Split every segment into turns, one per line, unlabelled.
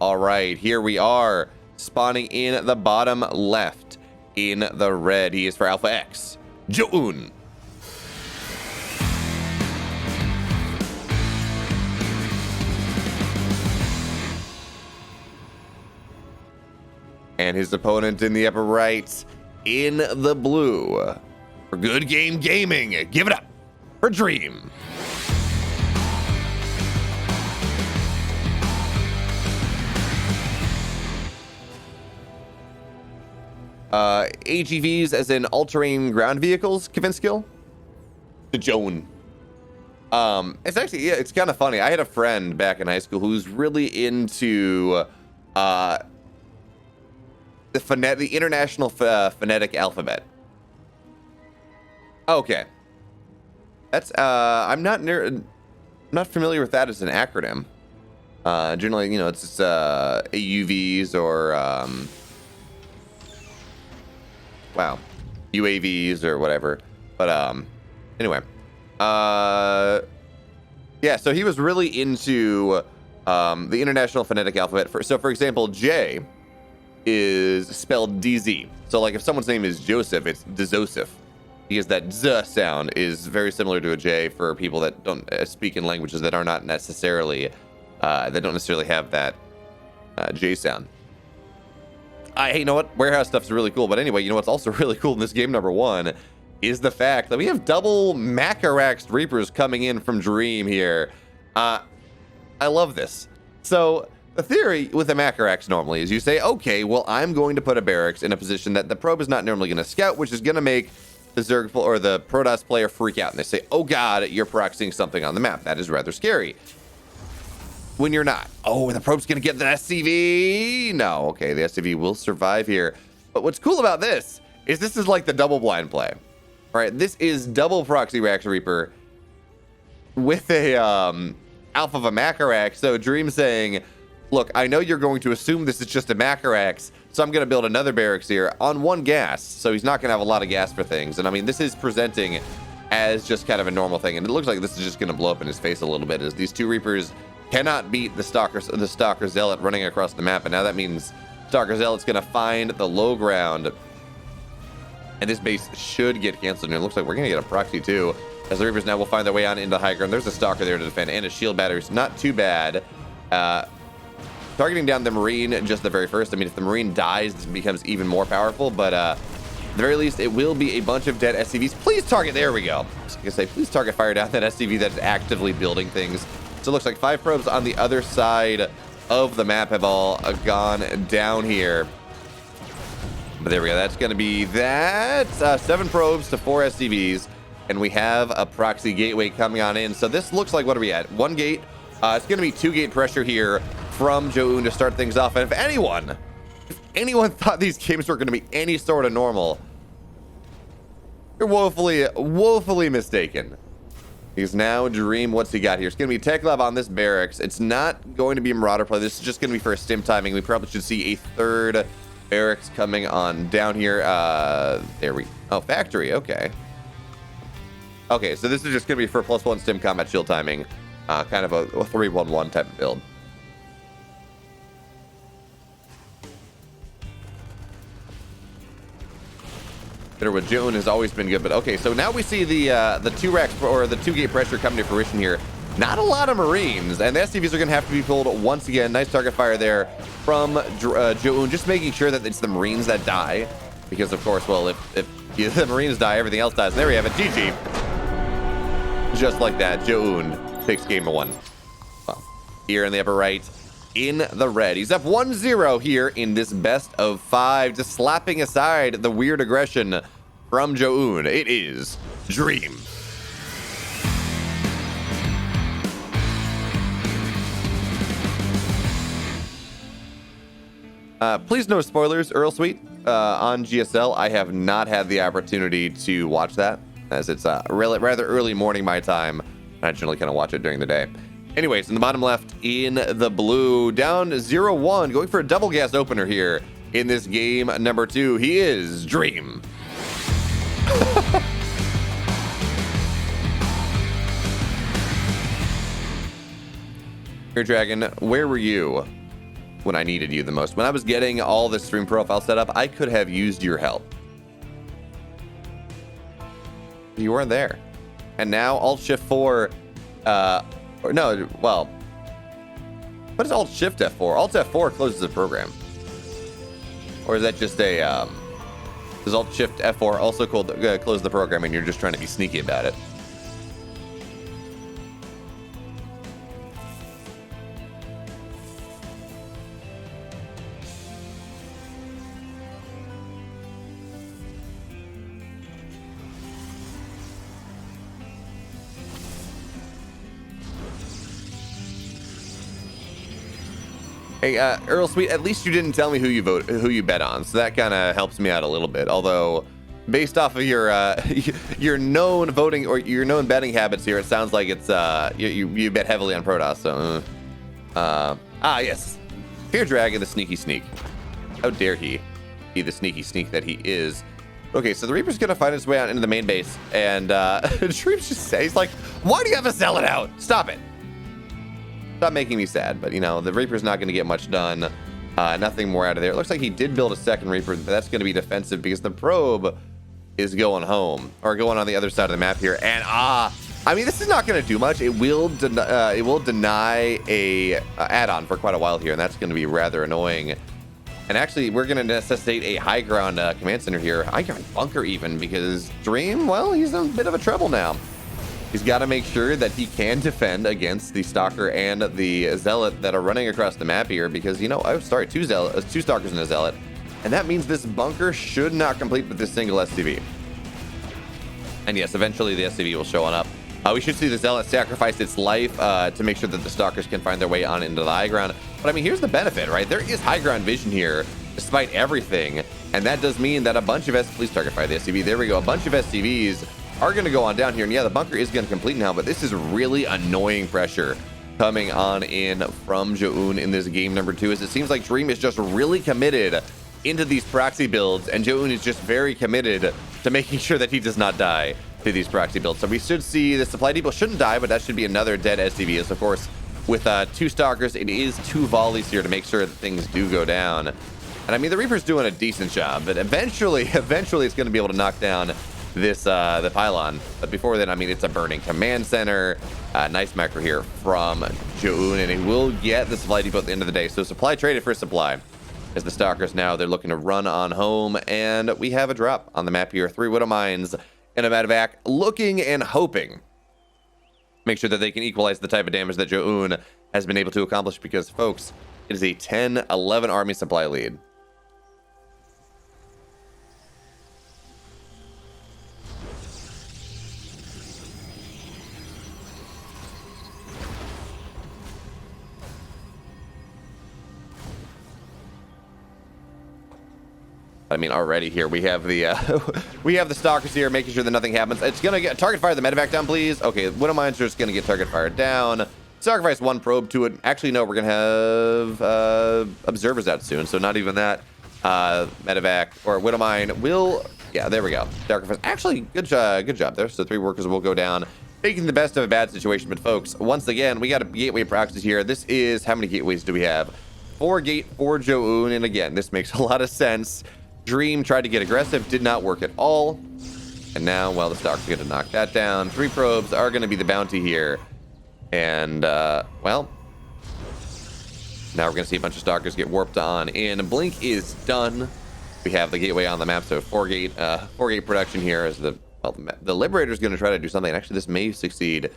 All right, here we are, spawning in the bottom left in the red. He is for Alpha X, Zoun. And his opponent in the upper right in the blue. For Good Game Gaming, give it up for Dream. AGVs as in all-terrain ground vehicles, Kavinskill? The Zoun. It's actually, yeah, it's kind of funny. I had a friend back in high school who's really into the international phonetic alphabet. Okay, that's I'm not familiar with that as an acronym. Generally, you know, it's just AUVs or wow, UAVs or whatever. But anyway, yeah. So he was really into the international phonetic alphabet. For example, J is spelled DZ. So like if someone's name is Joseph, it's Dzoseph, because that Z sound is very similar to a J for people that don't speak in languages that are not necessarily that don't necessarily have that J sound. Hey, you know what? Warehouse stuff's really cool. But anyway, you know what's also really cool in this game, number one, is the fact that we have double Macaraxed Reapers coming in from Dream here. I love this. So the theory with a Macarax normally is you say, okay, well, I'm going to put a barracks in a position that the probe is not normally going to scout, which is going to make the Zerg or the Protoss player freak out. And they say, oh God, you're proxying something on the map. That is rather scary. When you're not. Oh, the probe's going to get the SCV. No, okay, the SCV will survive here. But what's cool about this is like the double blind play. All right, this is double proxy Reaction Reaper with a alpha of a Macarax. So Dream saying, look, I know you're going to assume this is just a Macarax, so I'm going to build another barracks here on one gas. So he's not going to have a lot of gas for things. And I mean, this is presenting as just kind of a normal thing. And it looks like this is just going to blow up in his face a little bit as these two Reapers cannot beat the Stalker Zealot running across the map. And now that means Stalker Zealot's going to find the low ground. And this base should get canceled. And it looks like we're going to get a proxy too, as the Reapers now will find their way on into high ground. There's a Stalker there to defend and a shield batteries. Not too bad. Targeting down the Marine just the very first. I mean, if the Marine dies, this becomes even more powerful. But at the very least, it will be a bunch of dead SCVs. Please target. There we go. I was going to say, please target fire down that SCV that's actively building things. So it looks like 5 probes on the other side of the map have all gone down here. But there we go. That's going to be that. 7 probes to 4 SCVs. And we have a proxy gateway coming on in. So this looks like, what are we at? 1 gate. It's going to be 2 gate pressure here from Zoun to start things off. And if anyone thought these games were going to be any sort of normal, you're woefully mistaken. Because now Dream, what's he got here? It's going to be Tech Lab on this barracks. It's not going to be Marauder play. This is just going to be for a stim timing. We probably should see a 3rd barracks coming on down here. Factory. Okay. Okay, so this is just going to be for +1 stim combat shield timing. Kind of a 3-1-1 type of build. With Zoun has always been good, but okay, so now we see the 2 racks or the 2 gate pressure coming to fruition here. Not a lot of Marines, and the SCVs are going to have to be pulled once again. Nice target fire there from Zoun, just making sure that it's the Marines that die, because of course, well, if the Marines die, everything else dies. There we have it, GG. Just like that, Zoun takes game 1. Well, here in the upper right, in the red. He's up 1-0 here in this best of 5, just slapping aside the weird aggression from Zoun. It is Dream. Please no spoilers, Earl Sweet, on GSL. I have not had the opportunity to watch that, as it's rather early morning my time. I generally kind of watch it during the day. Anyways, in the bottom left, in the blue, down 0-1, going for a double gas opener here in this game number 2. He is Dream. Here, Dragon, where were you when I needed you the most. When I was getting all the stream profile set up, I could have used your help. You weren't there. And now Alt-Shift-4, or no, well, what is Alt-Shift-F4? Alt-F4 closes the program. Or is that just a, does Alt-Shift-F4 also close the program and you're just trying to be sneaky about it? Hey, Earl Sweet, at least you didn't tell me who you bet on, so that kind of helps me out a little bit. Although, based off of your your known voting or your known betting habits here, it sounds like it's you bet heavily on Protoss. So, yes, Fear Dragon, the sneaky sneak. How dare he be the sneaky sneak that he is? Okay, so the Reaper's gonna find his way out into the main base, and Shreep's just says like, "Why do you have to sell it out? Stop it." Stop making me sad, but you know, the Reaper's not going to get much done. Nothing more out of there. It looks like he did build a second Reaper, but that's going to be defensive because the probe is going home or going on the other side of the map here. And I mean, this is not going to do much. It will deny a add-on for quite a while here, and that's going to be rather annoying. And actually, we're going to necessitate a high ground command center here, high ground bunker even, because Dream, well, he's in a bit of a trouble now. He's got to make sure that he can defend against the Stalker and the Zealot that are running across the map here because, you know, I'm sorry, two Stalkers and a Zealot. And that means this bunker should not complete with this single SCV. And yes, eventually the SCV will show on up. We should see the Zealot sacrifice its life to make sure that the Stalkers can find their way on into the high ground. But I mean, here's the benefit, right? There is high ground vision here despite everything. And that does mean that a bunch of please target fire the SCV. There we go. A bunch of SCVs are going to go on down here, and yeah, the bunker is going to complete now, but this is really annoying pressure coming on in from Zoun in this game number 2, as it seems like Dream is just really committed into these proxy builds, and Zoun is just very committed to making sure that he does not die to these proxy builds. So we should see the supply depot shouldn't die, but that should be another dead SCV, as of course with 2 Stalkers, it is 2 volleys here to make sure that things do go down. And I mean, the Reaper's doing a decent job, but eventually it's going to be able to knock down this the pylon. But before then, I mean, it's a burning command center. Nice macro here from Zoun, and it will get the supply depot at the end of the day. So supply traded for supply as the Stalkers now, they're looking to run on home, and we have a drop on the map here. 3 Widow Mines and a Medevac, looking and hoping make sure that they can equalize the type of damage that Zoun has been able to accomplish, because folks, it is a 10-11 army supply lead. I mean, already here we have the we have the Stalkers here, making sure that nothing happens. It's gonna get target fire the Medevac down, please. Okay, Widow Mines are just gonna get target fired down. Sacrifice 1 probe to it. Actually, no, we're gonna have observers out soon, so not even that. Medevac or Widow Mine will, yeah, there we go. Sacrifice. Actually, good job there. So 3 workers will go down, making the best of a bad situation. But folks, once again, we got a gateway proxy here. This is, how many gateways do we have? 4 gate for Zoun, and again, this makes a lot of sense. Dream tried to get aggressive, did not work at all. And now, well, the Stalkers are going to knock that down. 3 probes are going to be the bounty here. And, well, now we're going to see a bunch of Stalkers get warped on in. Blink is done. We have the gateway on the map, so 4 gate production here as the Liberator is going to try to do something. Actually, this may succeed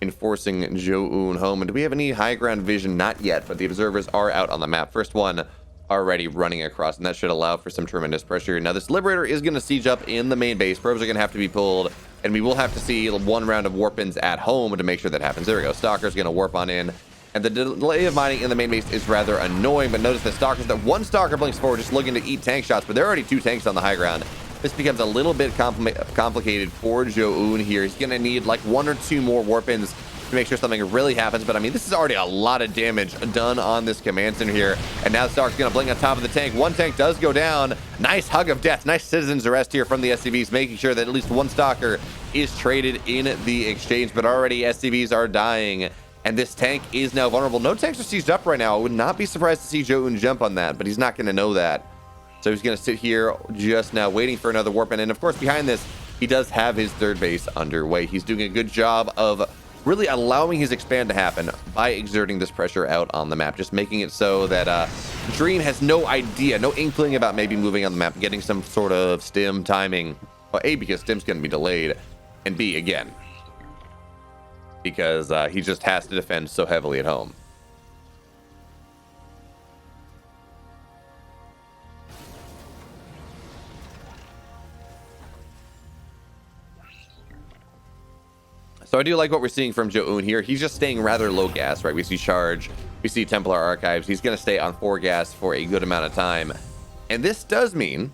in forcing Zoun home. And do we have any high ground vision? Not yet, but the observers are out on the map. First one already running across, and that should allow for some tremendous pressure. Now this Liberator is going to siege up in the main base. Probes are going to have to be pulled, and we will have to see 1 round of warp-ins at home to make sure that happens. There we go. Stalker's going to warp on in, and the delay of mining in the main base is rather annoying, but notice the Stalkers, that 1 Stalker blinks forward just looking to eat tank shots, but there are already 2 tanks on the high ground. This becomes a little bit complicated for Zoun here. He's going to need like 1 or 2 more warp-ins to make sure something really happens. But I mean, this is already a lot of damage done on this command center here, and now the Stalker's gonna blink on top of the tank. 1 tank does go down. Nice hug of death, nice citizen's arrest here from the SCVs, making sure that at least 1 Stalker is traded in the exchange. But already SCVs are dying, And this tank is now vulnerable. No tanks are sieged up right now. I would not be surprised to see Zoun jump on that, but he's not going to know that. So he's going to sit here just now waiting for another warp in. And of course, behind this, he does have his third base underway. He's doing a good job of really allowing his expand to happen by exerting this pressure out on the map, just making it so that Dream has no idea, no inkling about maybe moving on the map, getting some sort of stim timing. Well, A, because stim's going to be delayed, and B, again, because he just has to defend so heavily at home. So I do like what we're seeing from Zoun here. He's just staying rather low gas, right? We see Charge, we see Templar Archives. He's going to stay on 4 gas for a good amount of time. And this does mean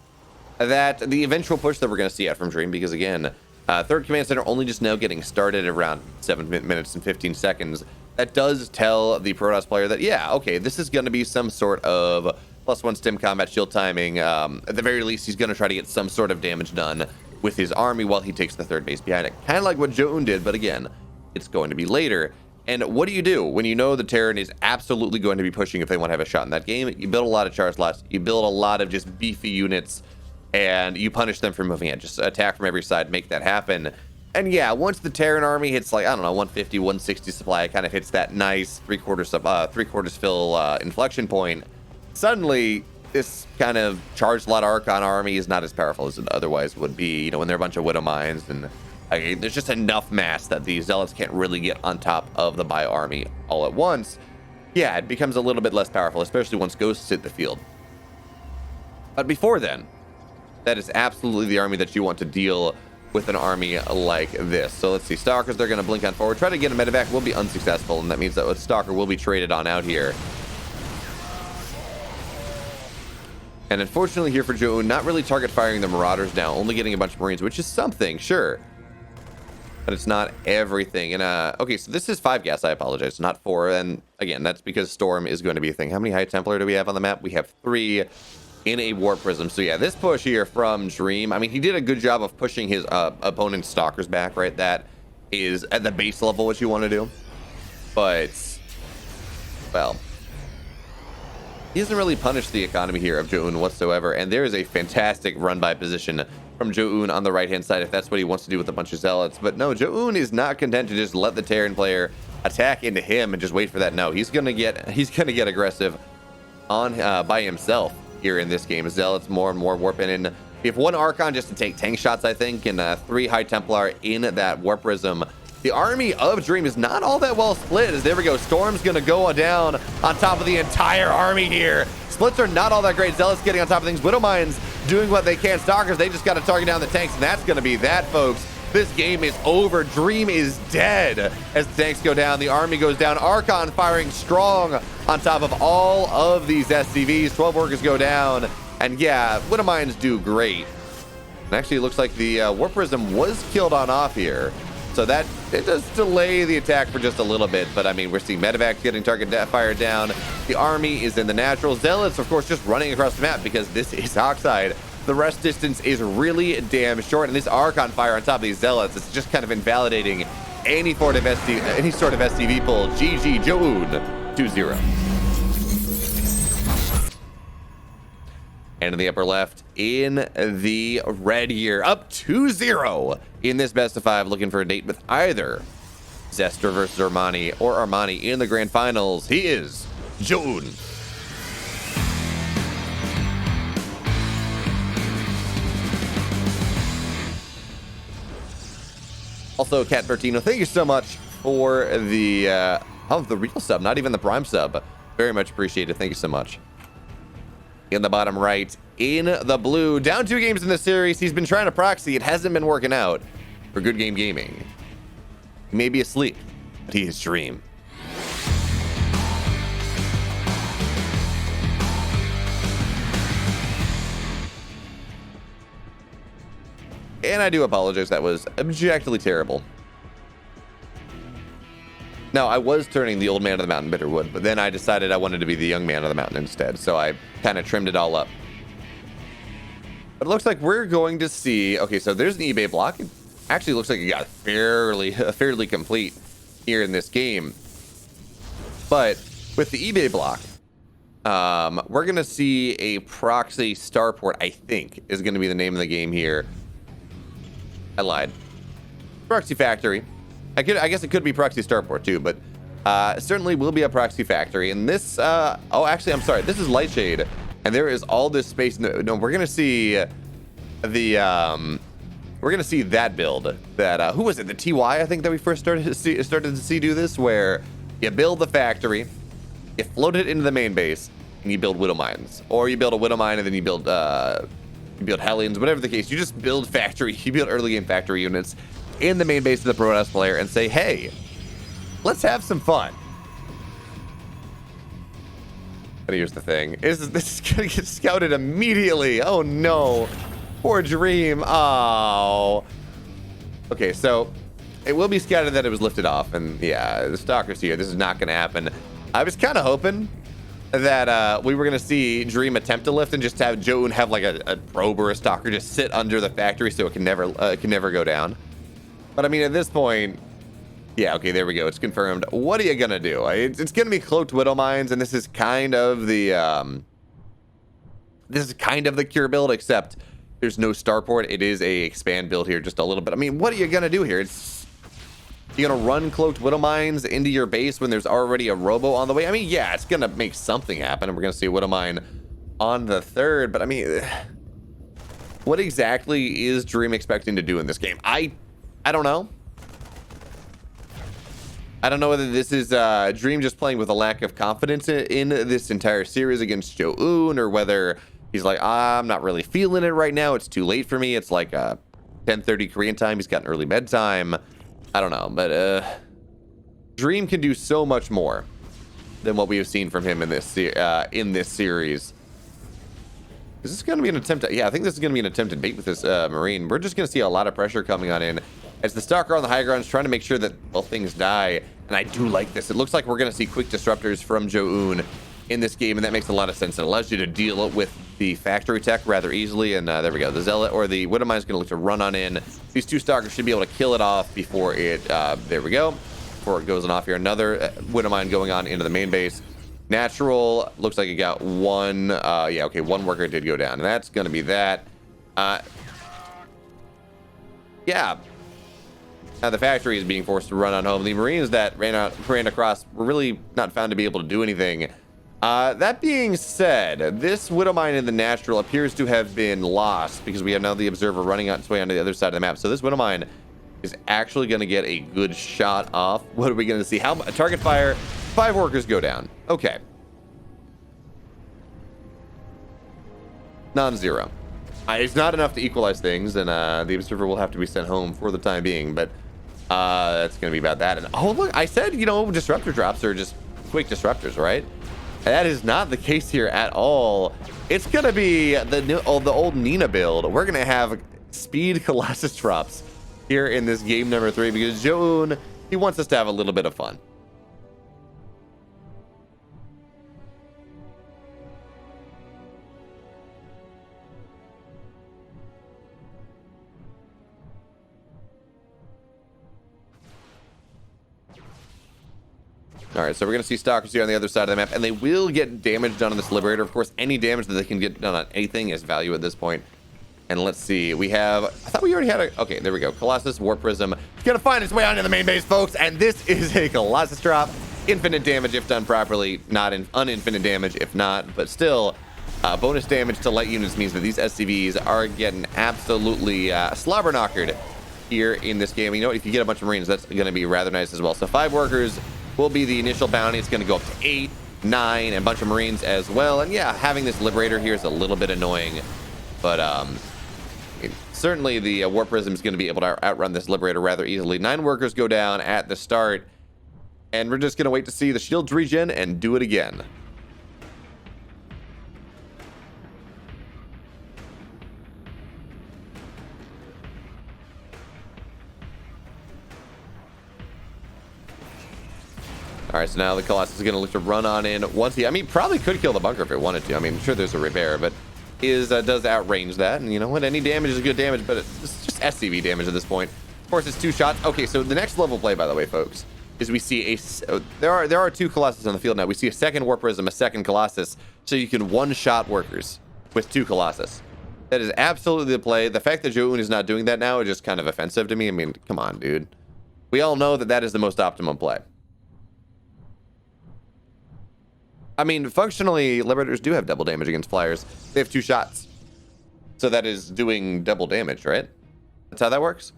that the eventual push that we're going to see out from Dream, because again, third command center only just now getting started around 7 minutes and 15 seconds. That does tell the Protoss player that, yeah, okay, this is going to be some sort of +1 stim combat shield timing. At the very least, he's going to try to get some sort of damage done with his army while he takes the third base behind it. Kind of like what Zoun did, but again, it's going to be later. And what do you do when you know the Terran is absolutely going to be pushing if they want to have a shot in that game? You build a lot of charge slots, you build a lot of just beefy units, and you punish them for moving in. Just attack from every side, make that happen. And yeah, once the Terran army hits, like, I don't know, 150, 160 supply, it kind of hits that nice three-quarters fill inflection point, suddenly this kind of charged lot Archon army is not as powerful as it otherwise would be, you know, when they're a bunch of Widow Mines, and there's just enough mass that the Zealots can't really get on top of the Bio army all at once. Yeah, it becomes a little bit less powerful, especially once Ghosts hit the field. But before then, that is absolutely the army that you want to deal with an army like this. So let's see, Stalkers, they're going to blink on forward. Try to get a medevac will be unsuccessful, and that means that a Stalker will be traded on out here. And unfortunately here for Zoun, not really target firing the Marauders now, only getting a bunch of Marines, which is something, sure. But it's not everything. And okay, so this is 5 gas, I apologize, not 4. And again, that's because Storm is going to be a thing. How many High Templar do we have on the map? We have 3 in a Warp Prism. So yeah, this push here from Dream, I mean, he did a good job of pushing his opponent's Stalkers back, right? That is at the base level what you want to do. But, well, he doesn't really punish the economy here of Zoun whatsoever, and there is a fantastic run-by position from Zoun on the right-hand side if that's what he wants to do with a bunch of Zealots. But no, Zoun is not content to just let the Terran player attack into him and just wait for that. No, he's gonna get aggressive on by himself here in this game. Zealots more and more warping in. We have 1 Archon just to take tank shots, I think, and 3 High Templar in that Warp Prism. The army of Dream is not all that well split, as there we go. Storm's going to go down on top of the entire army here. Splits are not all that great. Zealots getting on top of things. Widow Mines doing what they can. Stalkers, they just got to target down the tanks, and that's going to be that, folks. This game is over. Dream is dead as the tanks go down. The army goes down. Archon firing strong on top of all of these SCVs. 12 workers go down. And yeah, Widow Mines do great. And actually, it looks like the Warp Prism was killed on off here. So that, it does delay the attack for just a little bit, but I mean, we're seeing medevacs getting target fired down. The army is in the natural. Zealots, of course, just running across the map because this is Oxide. The rest distance is really damn short, and this Archon fire on top of these Zealots, it's just kind of invalidating any sort of SCV pull. GG, Zoun, 2-0. And in the upper left, in the red here, up 2-0 in this best of 5, looking for a date with either Zester versus Armani or Armani in the grand finals. He is Zoun. Also, Cat Bertino, thank you so much for the real sub, not even the prime sub. Very much appreciated. Thank you so much. In the bottom right, in the blue, down 2 games in the series. He's been trying to proxy. It hasn't been working out for Good Game Gaming. He may be asleep, but he is Dream. And I do apologize. That was objectively terrible. Now, I was turning the old man of the mountain Bitterwood, but then I decided I wanted to be the young man of the mountain instead, so I kind of trimmed it all up. But it looks like we're going to see... Okay, so there's an eBay block. It actually looks like it got fairly complete here in this game. But with the eBay block, we're going to see a proxy starport, I think, is going to be the name of the game here. I lied. Proxy factory. I guess it could be proxy starport too, but certainly will be a proxy factory. And this, oh, actually, I'm sorry. This is Lightshade, and there is all this space. No, we're going to see the, we're going to see that build that, who was it? The TY, I think, that we first started to see do this, where you build the factory, you float it into the main base, and you build widow mines. Or you build a widow mine, and then you build Hellions, whatever the case. You just build factory, you build early game factory units in the main base of the Protoss player and say, hey, let's have some fun. But here's the thing. This is going to get scouted immediately. Oh, no. Poor Dream. Oh. Okay, so it will be scouted that it was lifted off. And yeah, the Stalker's here. This is not going to happen. I was kind of hoping that we were going to see Dream attempt to lift and just have Zoun have like a probe or a Stalker just sit under the factory so it can never go down. But I mean, at this point, yeah, okay, there we go. It's confirmed. What are you going to do? It's going to be cloaked widow mines, and this is kind of the cure build, except there's no starport. It is a expand build here just a little bit. I mean, what are you going to do here? You're going to run cloaked widow mines into your base when there's already a robo on the way? I mean, yeah, it's going to make something happen, and we're going to see a widow mine on the 3rd, but I mean, what exactly is Dream expecting to do in this game? I don't know. I don't know whether this is Dream just playing with a lack of confidence in this entire series against Zoun, or whether he's like, I'm not really feeling it right now. It's too late for me. It's like 10:30 Korean time. He's got an early bedtime. I don't know, but Dream can do so much more than what we have seen from him in this series. Is this going to be an attempt? Yeah, I think this is going to be an attempt at bait with this Marine. We're just going to see a lot of pressure coming on in as the Stalker on the high ground is trying to make sure that both things die. And I do like this. It looks like we're going to see quick disruptors from Zoun in this game, and that makes a lot of sense. It allows you to deal with the factory tech rather easily. And there we go. The Zealot or the Widow Mine is going to look to run on in. These two Stalkers should be able to kill it off before it, there we go, before it goes on off here. Another Widow Mine going on into the main base. Natural, looks like it got one, yeah, okay, one worker did go down, and that's going to be that. Yeah. Now the factory is being forced to run on home. The Marines that ran across were really not found to be able to do anything. That being said, this Widow Mine in the natural appears to have been lost because we have now the Observer running on its way onto the other side of the map. So this Widow Mine is actually going to get a good shot off. What are we going to see? How target fire? 5 workers go down. Okay. Non-zero. It's not enough to equalize things, and the Observer will have to be sent home for the time being, but that's going to be about that. And oh, look, I said, you know, disruptor drops are just quick disruptors, right? That is not the case here at all. It's going to be the old Nina build. We're going to have speed Colossus drops here in this game number 3 because Zoun, he wants us to have a little bit of fun. All right, so we're going to see Stalkers here on the other side of the map, and they will get damage done on this Liberator. Of course, any damage that they can get done on anything is value at this point. And let's see, we have, I thought we already had a, okay, there we go. Colossus, Warp Prism. It's going to find its way onto the main base, folks, and this is a Colossus drop. Infinite damage if done properly, not uninfinite damage if not, but still, bonus damage to light units means that these SCVs are getting absolutely slobber knockered here in this game. You know what, if you get a bunch of Marines, that's going to be rather nice as well. So 5 workers will be the initial bounty. It's going to go up to 8, 9, and a bunch of Marines as well. And yeah, having this Liberator here is a little bit annoying, but certainly the Warp Prism is going to be able to outrun this Liberator rather easily. 9 workers go down at the start, and we're just going to wait to see the shields regen and do it again. All right, so now the Colossus is going to look to run on in once he, I mean, probably could kill the bunker if it wanted to. I mean, sure, there's a repair, but does outrange that. And you know what? Any damage is good damage, but it's just SCV damage at this point. Of course, it's 2 shots. Okay, so the next level play, by the way, folks, is we see there are 2 Colossus on the field now. We see a second War Prism, a second Colossus, so you can one-shot workers with 2 Colossus. That is absolutely the play. The fact that Zoun is not doing that now is just kind of offensive to me. I mean, come on, dude. We all know that that is the most optimum play. I mean, functionally, Liberators do have double damage against flyers. They have 2 shots. So that is doing double damage, right? That's how that works?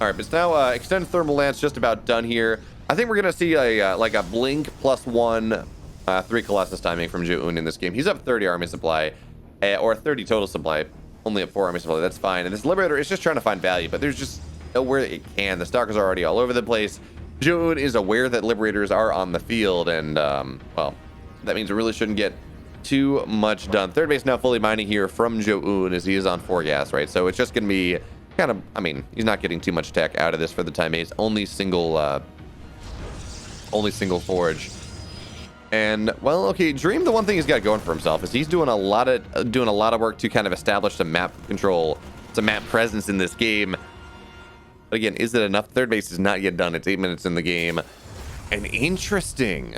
All right, but now extended thermal lance just about done here. I think we're gonna see a like a blink +1 3 Colossus timing from Zoun in this game. He's up 30 army supply, or 30 total supply. Only up 4 army supply. That's fine. And this Liberator is just trying to find value, but there's just nowhere it can. The Stalkers are already all over the place. Zoun is aware that Liberators are on the field, and well, that means we really shouldn't get too much done. Third base now fully mining here from Zoun as he is on 4 gas, right? So it's just gonna be kind of, I mean, he's not getting too much tech out of this for the time being. Only single forge. And well, okay, Dream, the one thing he's got going for himself is he's doing a lot of work to kind of establish some map control, some map presence in this game. But again, is it enough? Third base is not yet done. It's 8 minutes in the game. And interesting.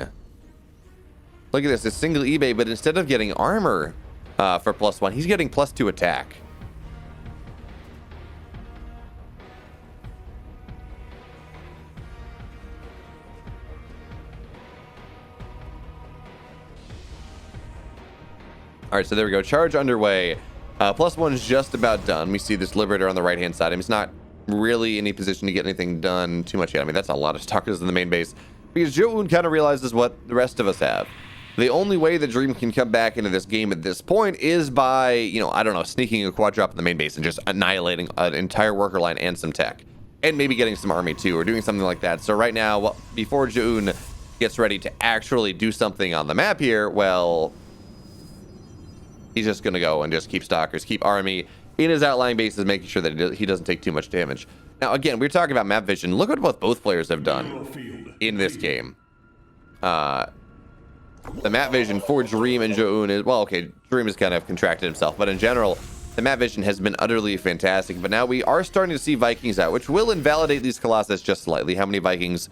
Look at this, a single eBay, but instead of getting armor for +1, he's getting +2 attack. All right, so there we go. Charge underway. +1 is just about done. We see this Liberator on the right-hand side. He's not really in any position to get anything done too much yet. I mean, that's a lot of Stalkers in the main base. Because Zoun kind of realizes what the rest of us have. The only way that Dream can come back into this game at this point is by, you know, I don't know, sneaking a quad drop in the main base and just annihilating an entire worker line and some tech. And maybe getting some army too, or doing something like that. So right now, well, before Zoun gets ready to actually do something on the map here, well, he's just going to go and just keep Stalkers, keep army in his outlying bases, making sure that he doesn't take too much damage. Now, again, we're talking about map vision. Look at what both players have done in this game. The map vision for Dream and Zoun is, well, okay, Dream has kind of contracted himself, but in general, the map vision has been utterly fantastic. But now we are starting to see Vikings out, which will invalidate these Colossus just slightly. How many Vikings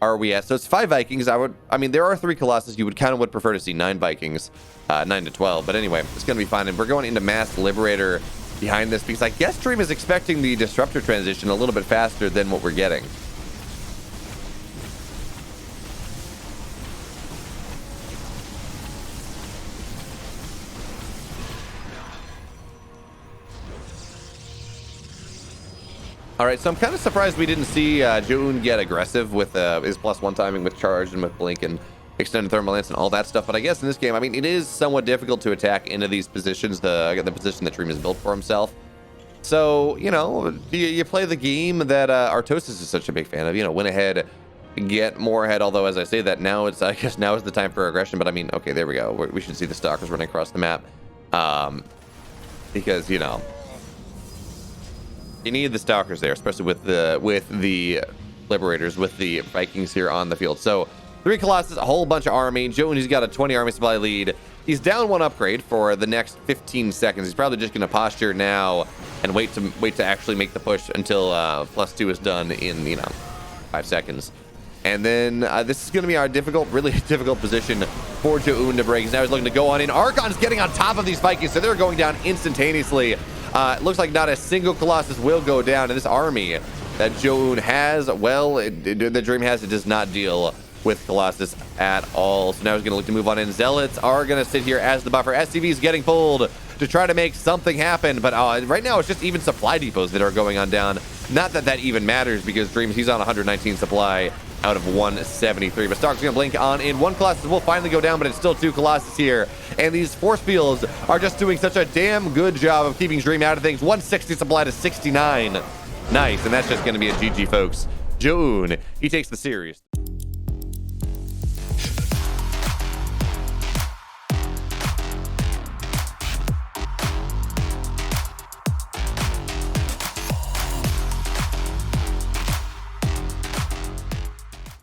are we at? So it's 5 Vikings. I mean, there are 3 Colossus. You would prefer to see 9 Vikings, 9 to 12. But anyway, it's going to be fine. And we're going into Mass Liberator behind this because I guess Dream is expecting the Disruptor transition a little bit faster than what we're getting. All right, so I'm kind of surprised we didn't see Zoun get aggressive with his +1 timing with charge and with blink and extended thermal lance and all that stuff. But I guess in this game, I mean, it is somewhat difficult to attack into these positions, the position that Dream has built for himself. So, you know, you play the game that Artosis is such a big fan of, you know, win ahead, get more ahead. Although, as I say that, now it's, I guess now is the time for aggression. But I mean, okay, there we go. We should see the Stalkers running across the map because, you know, you need the Stalkers there, especially with the Liberators, with the Vikings here on the field. So 3 Colossus, a whole bunch of army. Zoun, he's got a 20 army supply lead. He's down 1 upgrade for the next 15 seconds. He's probably just going to posture now and wait to actually make the push until +2 is done in, you know, 5 seconds. And then this is going to be our really difficult position for Zoun to break. Now he's looking to go on in. Archon's getting on top of these Vikings, so they're going down instantaneously. It looks like not a single Colossus will go down in this army that Zoun has. Well, the Dream has, it does not deal with Colossus at all. So now he's going to look to move on in. Zealots are going to sit here as the buffer. SCV is getting pulled to try to make something happen. But right now, it's just even supply depots that are going on down. Not that that even matters because Dreams, he's on 119 supply out of 173. But Stark's going to blink on in. 1 Colossus will finally go down, but it's still 2 Colossus here. And these force fields are just doing such a damn good job of keeping Dream out of things. 160 supply to 69. Nice. And that's just going to be a GG, folks. Zoun, he takes the series.